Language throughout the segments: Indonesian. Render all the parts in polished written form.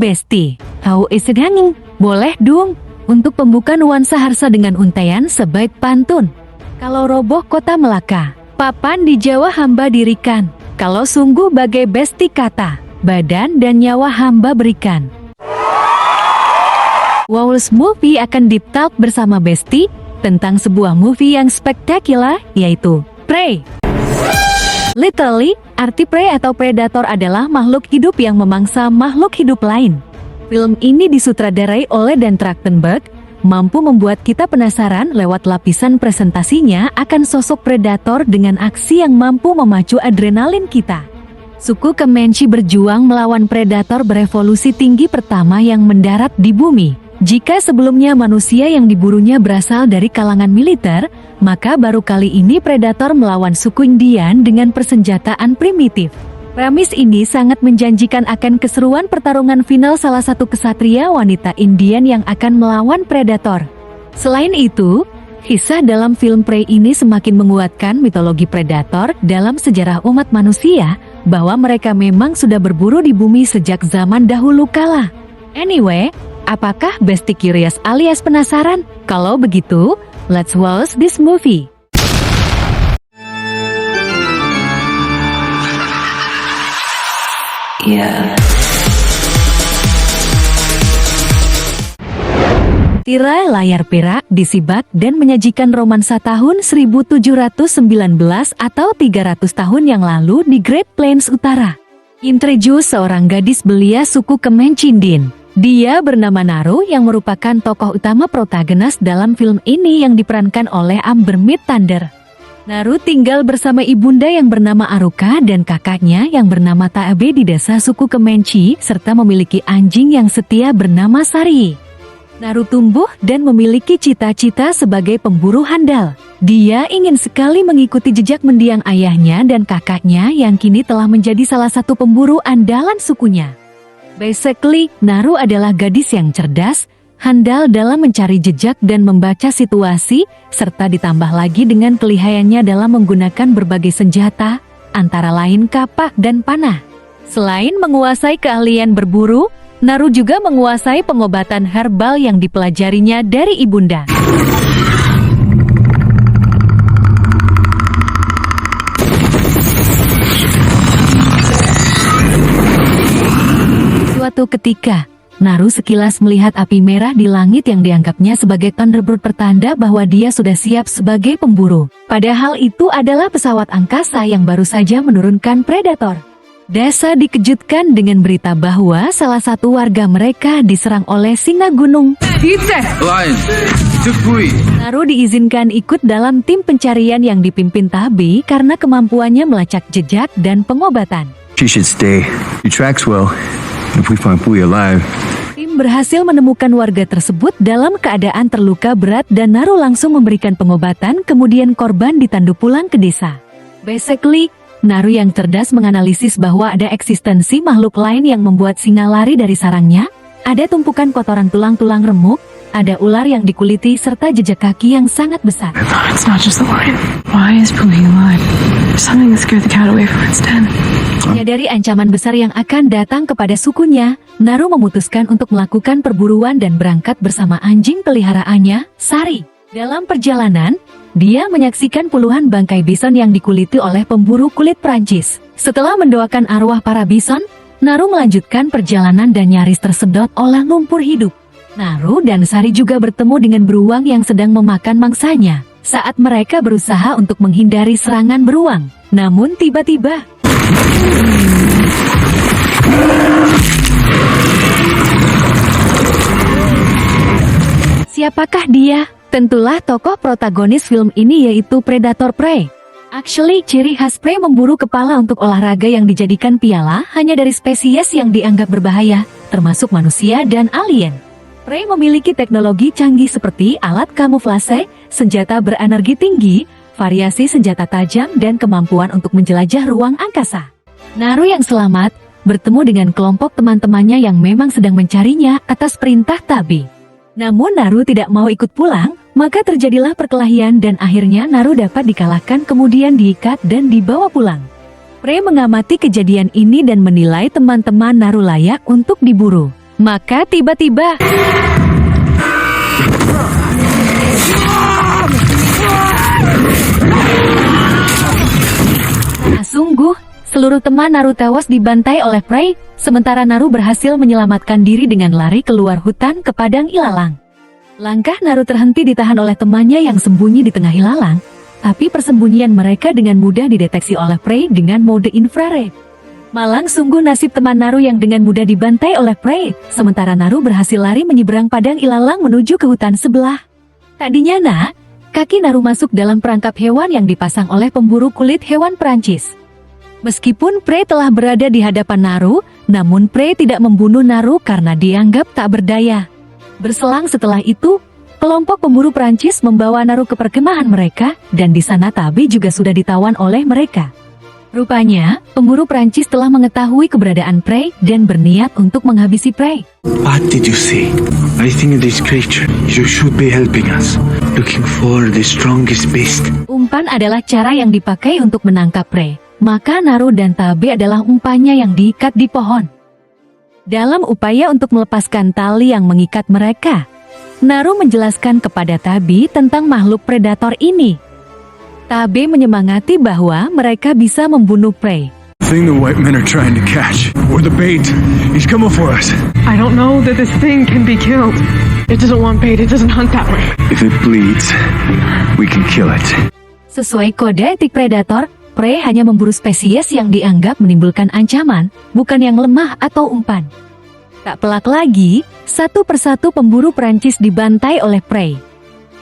Besti. How is it hanging? Boleh dong. Untuk pembuka nuansa harsa dengan untaian sebaik pantun. Kalau roboh kota Melaka, papan di Jawa hamba dirikan. Kalau sungguh bagai besti kata, badan dan nyawa hamba berikan. Wow's Movie akan deep talk bersama Besti tentang sebuah movie yang spektakuler, yaitu Prey. Literally, arti prey atau predator adalah makhluk hidup yang memangsa makhluk hidup lain. Film ini disutradarai oleh Dan Trachtenberg, mampu membuat kita penasaran lewat lapisan presentasinya akan sosok predator dengan aksi yang mampu memacu adrenalin kita. Suku Comanche berjuang melawan predator berevolusi tinggi pertama yang mendarat di bumi. Jika sebelumnya manusia yang diburunya berasal dari kalangan militer, maka baru kali ini predator melawan suku Indian dengan persenjataan primitif. Premis ini sangat menjanjikan akan keseruan pertarungan final salah satu kesatria wanita Indian yang akan melawan predator. Selain itu, kisah dalam film Prey ini semakin menguatkan mitologi predator dalam sejarah umat manusia, bahwa mereka memang sudah berburu di bumi sejak zaman dahulu kala. Anyway, apakah Besti curious alias penasaran? Kalau begitu, let's watch this movie. Yeah. Tirai layar perak disibak dan menyajikan romansa tahun 1719 atau 300 tahun yang lalu di Great Plains Utara. Introduce seorang gadis belia suku Comanche Indian. Dia bernama Naru yang merupakan tokoh utama protagonis dalam film ini yang diperankan oleh Amber Mid Thunder. Naru tinggal bersama ibunda yang bernama Aruka dan kakaknya yang bernama Taabe di desa suku Comanche, serta memiliki anjing yang setia bernama Sari. Naru tumbuh dan memiliki cita-cita sebagai pemburu handal. Dia ingin sekali mengikuti jejak mendiang ayahnya dan kakaknya yang kini telah menjadi salah satu pemburu andalan sukunya. Basically, Naru adalah gadis yang cerdas, handal dalam mencari jejak dan membaca situasi, serta ditambah lagi dengan kelihayannya dalam menggunakan berbagai senjata, antara lain kapak dan panah. Selain menguasai keahlian berburu, Naru juga menguasai pengobatan herbal yang dipelajarinya dari ibunda. Suatu ketika, Naru sekilas melihat api merah di langit yang dianggapnya sebagai Thunderbird pertanda bahwa dia sudah siap sebagai pemburu. Padahal itu adalah pesawat angkasa yang baru saja menurunkan predator. Desa dikejutkan dengan berita bahwa salah satu warga mereka diserang oleh singa gunung. Naru diizinkan ikut dalam tim pencarian yang dipimpin Tabi karena kemampuannya melacak jejak dan pengobatan. She should stay. She tracks well. If we find Puyi alive. Tim berhasil menemukan warga tersebut dalam keadaan terluka berat dan Naru langsung memberikan pengobatan, kemudian korban ditandu pulang ke desa. Basically, Naru yang cerdas menganalisis bahwa ada eksistensi makhluk lain yang membuat singa lari dari sarangnya, ada tumpukan kotoran tulang-tulang remuk, ada ular yang dikuliti serta jejak kaki yang sangat besar. It's not just the lion. Why is Puyi alive? There's something that scared the cat away from its den. Menyadari ancaman besar yang akan datang kepada sukunya, Naru memutuskan untuk melakukan perburuan dan berangkat bersama anjing peliharaannya, Sari. Dalam perjalanan, dia menyaksikan puluhan bangkai bison yang dikuliti oleh pemburu kulit Prancis. Setelah mendoakan arwah para bison, Naru melanjutkan perjalanan dan nyaris tersedot oleh lumpur hidup. Naru dan Sari juga bertemu dengan beruang yang sedang memakan mangsanya saat mereka berusaha untuk menghindari serangan beruang. Namun tiba-tiba, siapakah dia? Tentulah tokoh protagonis film ini, yaitu Predator Prey. Actually, ciri khas Prey memburu kepala untuk olahraga yang dijadikan piala hanya dari spesies yang dianggap berbahaya, termasuk manusia dan alien. Prey memiliki teknologi canggih seperti alat kamuflase, senjata berenergi tinggi, variasi senjata tajam dan kemampuan untuk menjelajah ruang angkasa. Naru yang selamat bertemu dengan kelompok teman-temannya yang memang sedang mencarinya atas perintah Tabi. Namun Naru tidak mau ikut pulang, maka terjadilah perkelahian dan akhirnya Naru dapat dikalahkan, kemudian diikat dan dibawa pulang. Prey mengamati kejadian ini dan menilai teman-teman Naru layak untuk diburu. Maka tiba-tiba sungguh, seluruh teman Naru tewas dibantai oleh Prey, sementara Naru berhasil menyelamatkan diri dengan lari keluar hutan ke padang ilalang. Langkah Naru terhenti ditahan oleh temannya yang sembunyi di tengah ilalang, tapi persembunyian mereka dengan mudah dideteksi oleh Prey dengan mode infrared. Malang sungguh nasib teman Naru yang dengan mudah dibantai oleh Prey, sementara Naru berhasil lari menyeberang padang ilalang menuju ke hutan sebelah. Tadinya kaki Naru masuk dalam perangkap hewan yang dipasang oleh pemburu kulit hewan Perancis. Meskipun Prey telah berada di hadapan Naru, namun Prey tidak membunuh Naru karena dianggap tak berdaya. Berselang setelah itu, kelompok pemburu Perancis membawa Naru ke perkemahan mereka, dan di sana Tabi juga sudah ditawan oleh mereka. Rupanya, pemburu Perancis telah mengetahui keberadaan Prey dan berniat untuk menghabisi Prey. What did you see? I think this creature, you should be helping us, looking for the strongest beast. Umpan adalah cara yang dipakai untuk menangkap Prey. Maka Naru dan Tabi adalah umpannya yang diikat di pohon. Dalam upaya untuk melepaskan tali yang mengikat mereka, Naru menjelaskan kepada Tabi tentang makhluk predator ini. Tabi menyemangati bahwa mereka bisa membunuh Prey. The thing the white men are trying to catch, or the bait, is coming for us. I don't know that this thing can be killed. It doesn't want bait, it doesn't hunt that way. If it bleeds, we can kill it. Sesuai kode etik predator, Prey hanya memburu spesies yang dianggap menimbulkan ancaman, bukan yang lemah atau umpan. Tak pelak lagi, satu persatu pemburu Perancis dibantai oleh Prey.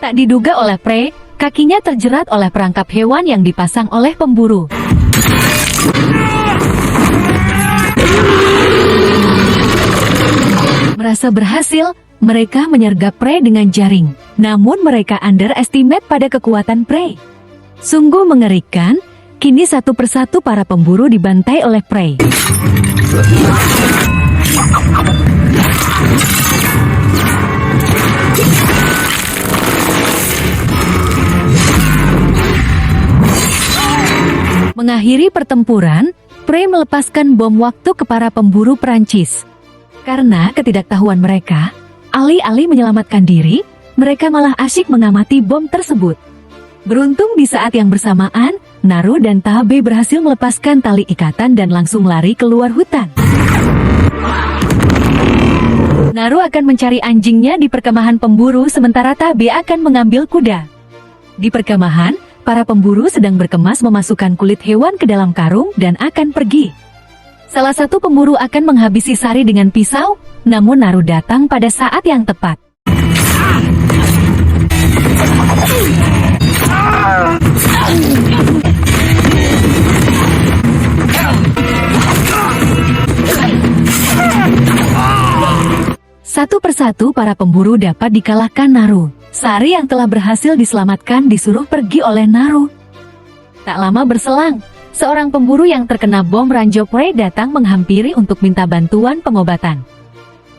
Tak diduga oleh Prey, kakinya terjerat oleh perangkap hewan yang dipasang oleh pemburu. Merasa berhasil, mereka menyergap Prey dengan jaring. Namun mereka underestimate pada kekuatan Prey. Sungguh mengerikan. Kini satu persatu para pemburu dibantai oleh Prey. Mengakhiri pertempuran, Prey melepaskan bom waktu ke para pemburu Perancis. Karena ketidaktahuan mereka, alih-alih menyelamatkan diri, mereka malah asyik mengamati bom tersebut. Beruntung di saat yang bersamaan, Naru dan Tabi berhasil melepaskan tali ikatan dan langsung lari keluar hutan. Naru akan mencari anjingnya di perkemahan pemburu sementara Tabi akan mengambil kuda. Di perkemahan, para pemburu sedang berkemas memasukkan kulit hewan ke dalam karung dan akan pergi. Salah satu pemburu akan menghabisi Sari dengan pisau, namun Naru datang pada saat yang tepat. Satu persatu para pemburu dapat dikalahkan Naru. Sari yang telah berhasil diselamatkan disuruh pergi oleh Naru. Tak lama berselang, seorang pemburu yang terkena bom ranjau Prey datang menghampiri untuk minta bantuan pengobatan.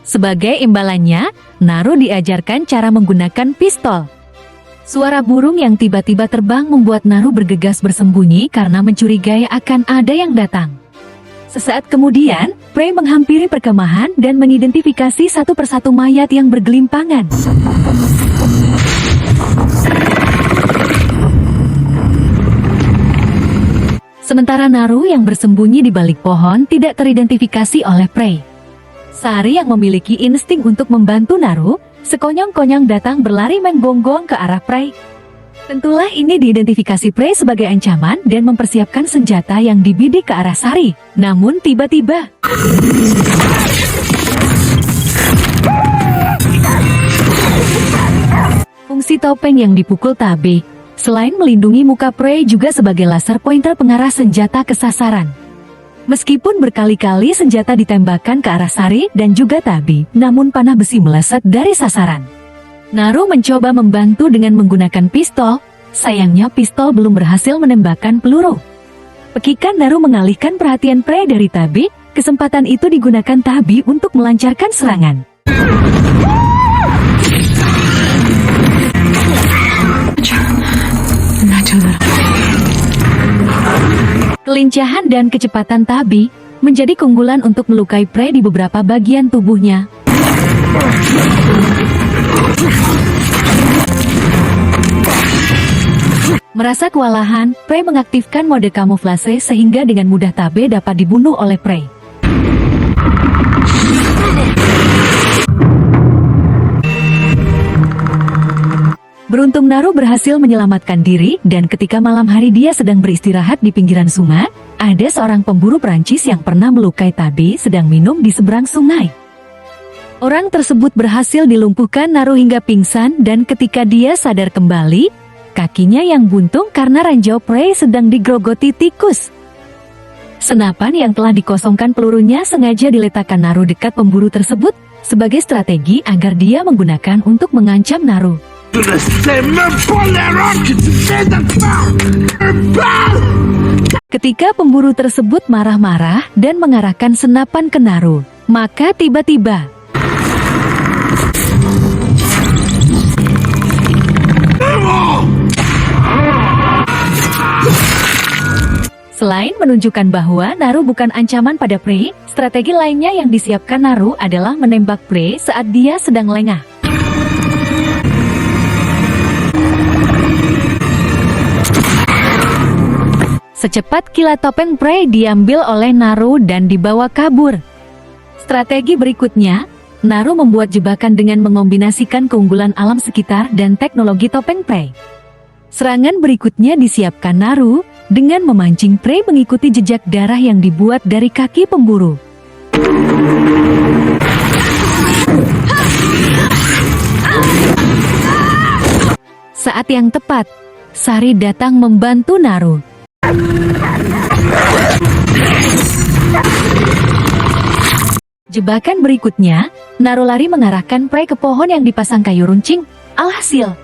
Sebagai imbalannya, Naru diajarkan cara menggunakan pistol. Suara burung yang tiba-tiba terbang membuat Naru bergegas bersembunyi karena mencurigai akan ada yang datang. Sesaat kemudian, Prey menghampiri perkemahan dan mengidentifikasi satu persatu mayat yang bergelimpangan. Sementara Naru yang bersembunyi di balik pohon tidak teridentifikasi oleh Prey. Sari yang memiliki insting untuk membantu Naru, sekonyong-konyong datang berlari menggonggong ke arah Prey. Tentulah ini diidentifikasi Prey sebagai ancaman dan mempersiapkan senjata yang dibidik ke arah Sari. Namun tiba-tiba fungsi topeng yang dipukul Tabi, selain melindungi muka Prey juga sebagai laser pointer pengarah senjata ke sasaran. Meskipun berkali-kali senjata ditembakkan ke arah Sari dan juga Tabi, namun panah besi meleset dari sasaran. Naru mencoba membantu dengan menggunakan pistol, sayangnya pistol belum berhasil menembakkan peluru. Pekikan Naru mengalihkan perhatian Prey dari Tabi, kesempatan itu digunakan Tabi untuk melancarkan serangan. Kelincahan dan kecepatan Tabi menjadi keunggulan untuk melukai Prey di beberapa bagian tubuhnya. Merasa kewalahan, Prey mengaktifkan mode kamuflase sehingga dengan mudah Tabe dapat dibunuh oleh Prey. Beruntung Naru berhasil menyelamatkan diri dan ketika malam hari dia sedang beristirahat di pinggiran sungai, ada seorang pemburu Perancis yang pernah melukai Tabe sedang minum di seberang sungai. Orang tersebut berhasil dilumpuhkan Naru hingga pingsan dan ketika dia sadar kembali, kakinya yang buntung karena ranjau Prey sedang digrogoti tikus. Senapan yang telah dikosongkan pelurunya sengaja diletakkan Naru dekat pemburu tersebut sebagai strategi agar dia menggunakan untuk mengancam Naru. Ketika pemburu tersebut marah-marah dan mengarahkan senapan ke Naru, maka tiba-tiba selain menunjukkan bahwa Naru bukan ancaman pada Prey, strategi lainnya yang disiapkan Naru adalah menembak Prey saat dia sedang lengah. Secepat kilat topeng Prey diambil oleh Naru dan dibawa kabur. Strategi berikutnya, Naru membuat jebakan dengan mengombinasikan keunggulan alam sekitar dan teknologi topeng Prey. Serangan berikutnya disiapkan Naru dengan memancing Prey mengikuti jejak darah yang dibuat dari kaki pemburu. Saat yang tepat, Sari datang membantu Naru. Jebakan berikutnya, Naru lari mengarahkan Prey ke pohon yang dipasang kayu runcing. Alhasil,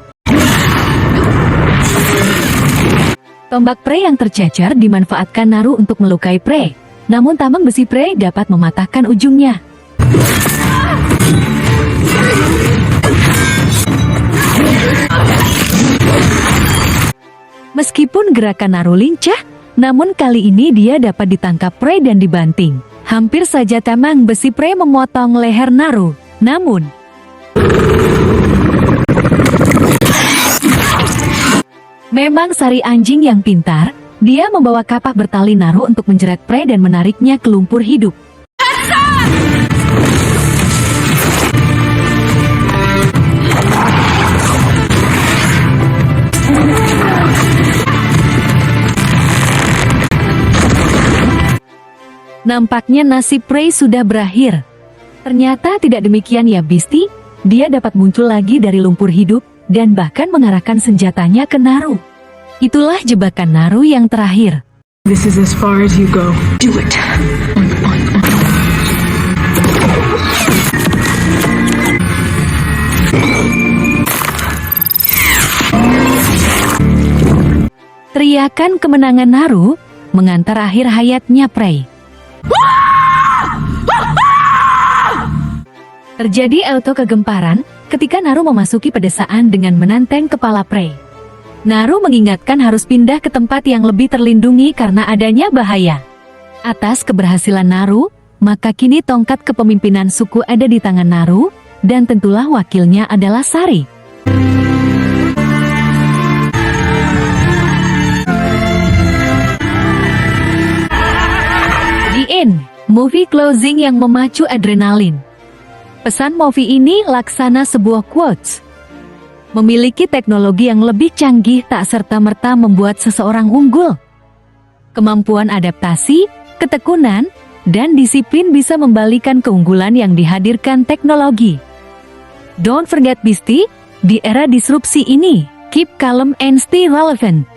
tombak Prey yang tercecer dimanfaatkan Naru untuk melukai Prey. Namun tameng besi Prey dapat mematahkan ujungnya. Meskipun gerakan Naru lincah, namun kali ini dia dapat ditangkap Prey dan dibanting. Hampir saja tameng besi Prey memotong leher Naru. Namun, memang Sari anjing yang pintar, dia membawa kapak bertali Naru untuk menjerat Prey dan menariknya ke lumpur hidup. Nampaknya nasib Prey sudah berakhir. Ternyata tidak demikian ya Beastie, dia dapat muncul lagi dari lumpur hidup dan bahkan mengarahkan senjatanya ke Naru. Itulah jebakan Naru yang terakhir. This is as far as you go. Do it. Teriakan kemenangan Naru mengantar akhir hayatnya Prey. Terjadi auto kegemparan ketika Naru memasuki pedesaan dengan menanteng kepala Prey. Naru mengingatkan harus pindah ke tempat yang lebih terlindungi karena adanya bahaya. Atas keberhasilan Naru, maka kini tongkat kepemimpinan suku ada di tangan Naru, dan tentulah wakilnya adalah Sari. The End, movie closing yang memacu adrenalin. Pesan movie ini laksana sebuah quotes. Memiliki teknologi yang lebih canggih tak serta-merta membuat seseorang unggul. Kemampuan adaptasi, ketekunan, dan disiplin bisa membalikan keunggulan yang dihadirkan teknologi. Don't forget Beastie, di era disrupsi ini, keep calm and stay relevant.